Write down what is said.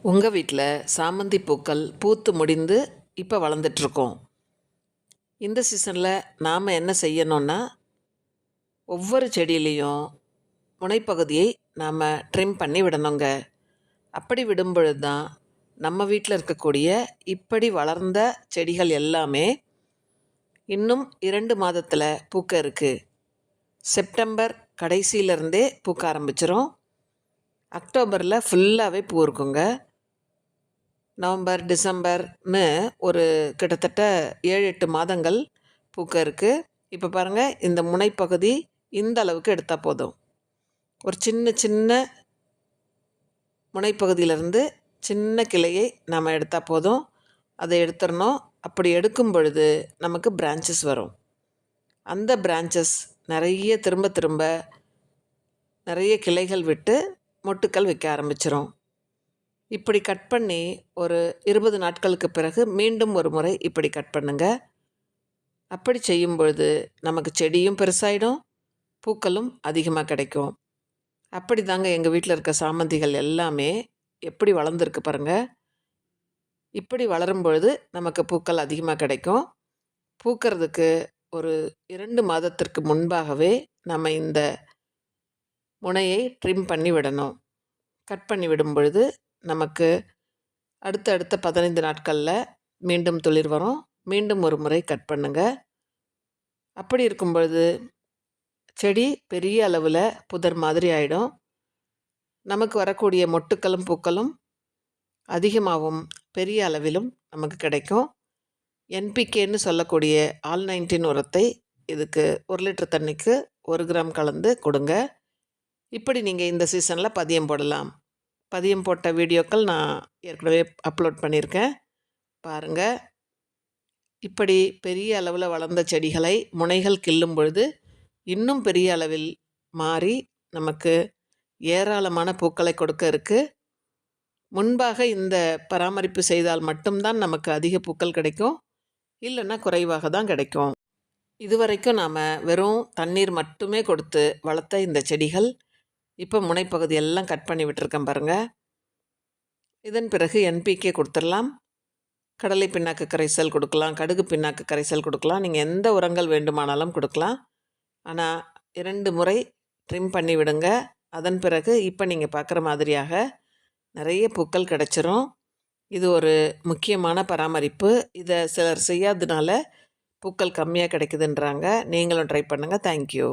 உங்கள் வீட்டில் சாமந்தி பூக்கள் பூத்து முடிந்து இப்போ வளர்ந்துட்டுருக்கோம். இந்த சீசனில் நாம் என்ன செய்யணும்னா, ஒவ்வொரு செடியிலையும் முனைப்பகுதியை நாம் ட்ரிம் பண்ணி விடணுங்க. அப்படி விடும்பொழுது தான் நம்ம வீட்டில் இருக்கக்கூடிய இப்படி வளர்ந்த செடிகள் எல்லாமே இன்னும் 2 மாதத்தில் பூக்க இருக்குது. செப்டம்பர் கடைசியிலேருந்தே பூக்க ஆரம்பிச்சிரும். அக்டோபரில் ஃபுல்லாகவே பூ இருக்குங்க. நவம்பர் டிசம்பர்னு ஒரு கிட்டத்தட்ட 7-8 மாதங்கள் பூக்க இருக்குது. இப்போ பாருங்கள், இந்த முனைப்பகுதி இந்த அளவுக்கு எடுத்தால் போதும். ஒரு சின்ன சின்ன முனைப்பகுதியிலேருந்து சின்ன கிளையை நாம் எடுத்தால் போதும். அதை எடுத்துடணும். அப்படி எடுக்கும் பொழுது நமக்கு பிரான்ச்சஸ் வரும். அந்த பிரான்ச்சஸ் நிறைய திரும்ப திரும்ப நிறைய கிளைகள் விட்டு மொட்டுக்கள் வைக்க ஆரம்பிச்சிரும். இப்படி கட் பண்ணி ஒரு 20 நாட்களுக்கு பிறகு மீண்டும் ஒரு முறை இப்படி கட் பண்ணுங்க. அப்படி செய்யும் பொழுது நமக்கு செடியும் பெருசாயிடும், பூக்களும் அதிகமாக கிடைக்கும். அப்படி தாங்க எங்கள் வீட்டில் இருக்க சாமந்திகள் எல்லாமே எப்படி வளர்ந்துருக்கு பாருங்கள். இப்படி வளரும் பொழுது நமக்கு பூக்கள் அதிகமாக கிடைக்கும். பூக்கிறதுக்கு ஒரு 2 மாதத்திற்கு முன்பாகவே நம்ம இந்த முனையை ட்ரிம் பண்ணி விடணும். கட் பண்ணி விடும் பொழுது நமக்கு அடுத்த 15 நாட்களில் மீண்டும் துளிர் வரும். மீண்டும் ஒரு முறை கட் பண்ணுங்க. அப்படி இருக்கும் பொழுது செடி பெரிய அளவில் புதர் மாதிரி ஆகிடும். நமக்கு வரக்கூடிய மொட்டுக்களும் பூக்களும் அதிகமாகவும் பெரிய அளவிலும் நமக்கு கிடைக்கும். என்பிகேன்னு சொல்லக்கூடிய ஆல்-19 உரத்தை இதுக்கு 1 லிட்டர் தண்ணிக்கு 1 கிராம் கலந்து கொடுங்க. இப்படி நீங்கள் இந்த சீசனில் பதியம் போடலாம். பதியம் போட்ட வீடியோக்கள் நான் ஏற்கனவே அப்லோட் பண்ணியிருக்கேன், பாருங்கள். இப்படி பெரிய அளவில் வளர்ந்த செடிகளை முனைகள் கிள்ளும் பொழுது இன்னும் பெரிய அளவில் மாறி நமக்கு ஏராளமான பூக்களை கொடுக்க இருக்குது. முன்பாக இந்த பராமரிப்பு செய்தால் மட்டும்தான் நமக்கு அதிக பூக்கள் கிடைக்கும், இல்லைன்னா குறைவாக தான் கிடைக்கும். இதுவரைக்கும் நாம் வெறும் தண்ணீர் மட்டுமே கொடுத்து வளர்த்த இந்த செடிகள் இப்போ முனைப்பகுதி எல்லாம் கட் பண்ணி விட்டுருக்கேன் பாருங்கள். இதன் பிறகு என்பிகே கொடுத்துடலாம். கடலை பிண்ணாக்கு கரைசல் கொடுக்கலாம், கடுகு பிண்ணாக்கு கரைசல் கொடுக்கலாம். நீங்கள் எந்த உரங்கள் வேண்டுமானாலும் கொடுக்கலாம். ஆனால் 2 முறை ட்ரிம் பண்ணி விடுங்க. அதன் பிறகு இப்போ நீங்கள் பார்க்குற மாதிரியாக நிறைய பூக்கள் கிடச்சிரும். இது ஒரு முக்கியமான பராமரிப்பு. இதை சிலர் செய்யாததுனால பூக்கள் கம்மியாக கிடைக்குதுன்றாங்க. நீங்களும் ட்ரை பண்ணுங்கள். தேங்க்யூ.